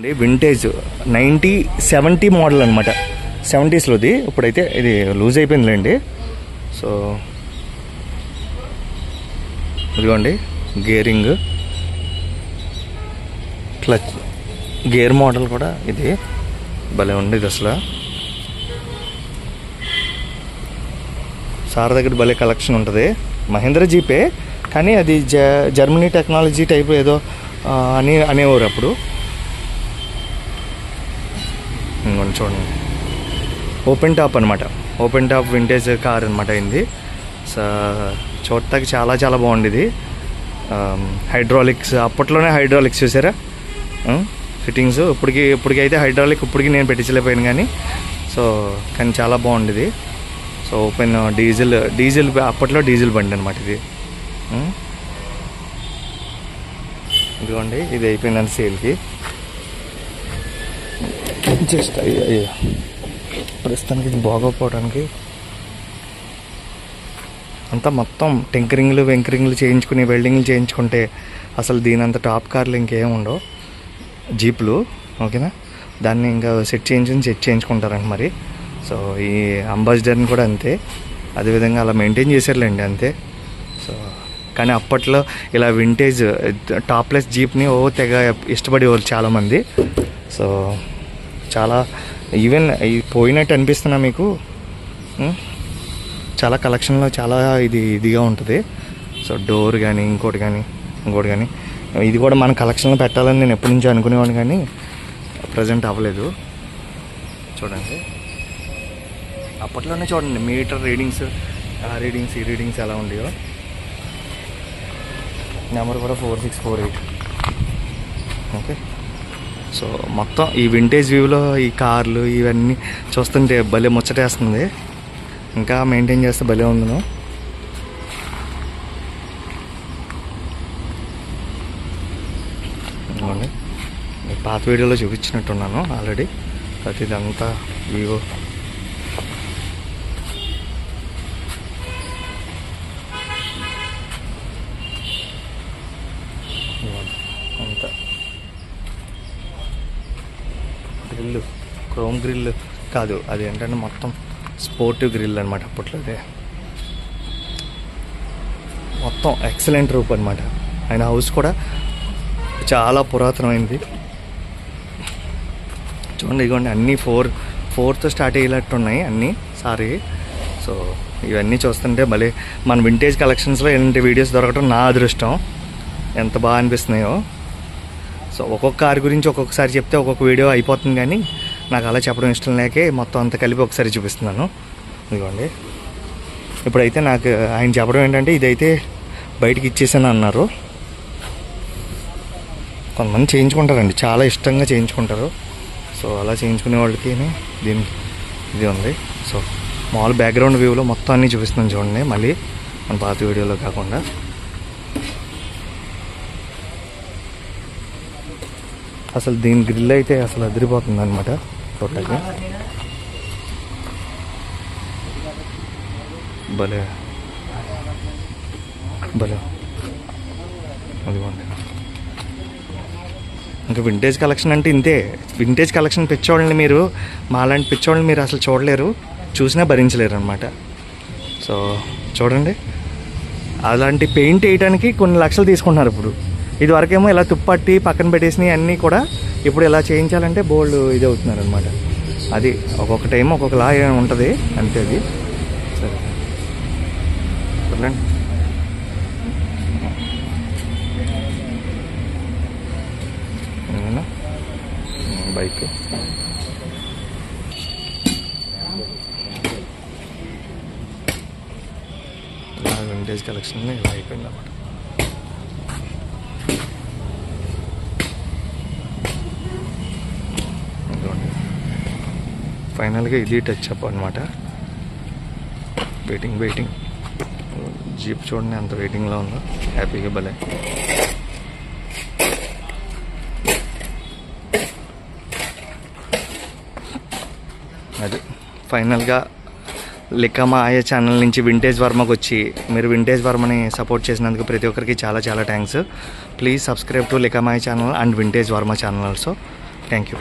Vintage 70 model అనమాట. 70స్లోది. ఇప్పుడైతే ఇది లూజ్ అయిపోయిందిలేండి. సో ఇదిగోండి గేరింగ్, క్లచ్, గేర్ మోడల్ కూడా ఇది భలే ఉండేది అసలు. సార్ దగ్గర భలే కలెక్షన్ ఉంటుంది. మహేంద్ర జీపే కానీ అది జర్మనీ టెక్నాలజీ టైప్ ఏదో అనేవారు అప్పుడు. చూడండి ఓపెన్ టాప్ అనమాట. ఓపెన్ టాప్ వింటేజ్ కార్ అనమాట అయింది. చూడటానికి చాలా చాలా బాగుండేది. హైడ్రాలిక్స్ అప్పట్లోనే హైడ్రాలిక్స్ చూసారా ఫిట్టింగ్స్. ఇప్పటికి అయితే హైడ్రాలిక్ ఇప్పటికి నేను పెట్టించలేకపోయాను కానీ చాలా బాగుండేది. సో ఓపెన్ డీజిల్ అప్పట్లో డీజిల్ బండి అనమాట ఇది. ఇదిగోండి ఇది అయిపోయిందని సేల్కి. జస్ట్ ప్రస్తుతానికి ఇది బాగోపోవడానికి అంతా మొత్తం టెంకరింగ్లు వెంకరింగ్లు చేయించుకుని వెల్డింగ్లు చేయించుకుంటే అసలు దీనంత టాప్ కార్లు ఇంకేం ఉండవు. జీప్లు ఓకేనా, దాన్ని ఇంకా సెట్ చేయించుకుంటారంట మరి. సో ఈ అంబాసిడర్ని కూడా అంతే, అదేవిధంగా అలా మెయింటైన్ చేశారులేండి అంతే. సో కానీ అప్పట్లో ఇలా వింటేజ్ టాప్లెస్ జీప్ని తెగ ఇష్టపడేవాళ్ళు చాలామంది. సో చాలా ఈవెన్ పోయినట్టు అనిపిస్తున్నా మీకు. చాలా కలెక్షన్లో చాలా ఇదిగా ఉంటుంది. సో డోర్ కానీ ఇంకోటి కానీ ఇది కూడా మన కలెక్షన్లో పెట్టాలని నేను ఎప్పటి నుంచో అనుకునేవాడిని కానీ ప్రజెంట్ అవ్వలేదు. చూడండి అప్పట్లోనే చూడండి మీటర్ రీడింగ్స్, ఈ రీడింగ్స్ ఎలా ఉండేవో. నెంబర్ కూడా 4648. ఓకే. సో మొత్తం ఈ వింటేజ్ వ్యూలో ఈ కార్లు ఇవన్నీ చూస్తుంటే భలే ముచ్చటేస్తుంది. ఇంకా మెయింటైన్ చేస్తే భలే ఉందను. ఇదిగోండి పాత వీడియోలో చూపించినట్టున్నాను ఆల్రెడీ. అది ఇదంతా వివో. అంతా గ్రిల్, క్రోమ్ గ్రిల్ కాదు, అది ఏంటంటే మొత్తం స్పోర్టివ్ గ్రిల్ అనమాట. అప్పట్లో అదే మొత్తం ఎక్సలెంట్ రూప్ అనమాట. ఆయన హౌస్ కూడా చాలా పురాతనమైంది. చూడండి ఇదిగోండి అన్నీ 4తో స్టార్ట్ అయ్యేటట్టు ఉన్నాయి అన్నీ. సారీ. సో ఇవన్నీ చూస్తుంటే భలే మన వింటేజ్ కలెక్షన్స్లో ఇలాంటి వీడియోస్ దొరకడం నా అదృష్టం. ఎంత బాగా అనిపిస్తున్నాయో. సో ఒక్కొక్క కార్ గురించి ఒక్కొక్కసారి చెప్తే ఒక్కొక్క వీడియో అయిపోతుంది కానీ నాకు అలా చెప్పడం ఇష్టం లేకే మొత్తం అంతా కలిపి ఒకసారి చూపిస్తున్నాను. ఇదిగోండి ఇప్పుడైతే నాకు ఆయన చెప్పడం ఏంటంటే ఇదైతే బయటికి ఇచ్చేసాను అన్నారు. కొంతమంది చేయించుకుంటారండి, చాలా ఇష్టంగా చేయించుకుంటారు. సో అలా చేయించుకునే వాళ్ళకి దీనికి ఇది ఉంది. సో మామూలు బ్యాక్గ్రౌండ్ వ్యూలో మొత్తం అన్నీ చూపిస్తున్నాను చూడండి, మళ్ళీ మన పాత వీడియోలో కాకుండా. అసలు దీని గ్రిల్ అయితే అసలు అదిరిపోతుంది అనమాట టోటల్గా. భలే అదిగోండి. ఇంకా వింటేజ్ కలెక్షన్ అంటే ఇంతే. వింటేజ్ కలెక్షన్ పిచ్చోళ్ళని మీరు, మాలాంటి పిచ్చోళ్ళని మీరు అసలు చూడలేరు, చూసినా భరించలేరు అనమాట. సో చూడండి అలాంటి పెయింట్ వేయడానికి కొన్ని లక్షలు తీసుకుంటున్నారు ఇప్పుడు. ఇది వరకేమో ఇలా తుప్పట్టి పక్కన పెట్టేసినవి అన్నీ కూడా ఇప్పుడు ఇలా చేయించాలంటే బోల్డ్ ఇది అవుతున్నారు అనమాట. అది ఒక్కొక్క టైం ఒక్కొక్కలా ఉంటుంది అంతే. అది సరే చూడండి. బైక్ వింటేజ్ కలెక్షన్ ఇలా అయిపోయింది అన్నమాట. ఫైనల్గా ఇది టచ్ అప్ అనమాట. వెయిటింగ్ జీప్ చూడండి ఎంత వెయిటింగ్లో ఉందో, హ్యాపీగా భలే. అది ఫైనల్గా లికామా ఆయా ఛానల్ నుంచి వింటేజ్ వర్మకి వచ్చి మీరు వింటేజ్ వర్మని సపోర్ట్ చేసినందుకు ప్రతి ఒక్కరికి చాలా చాలా థ్యాంక్స్. ప్లీజ్ సబ్స్క్రైబ్ టు లికామా channel and vintage Varma channel also. Thank you.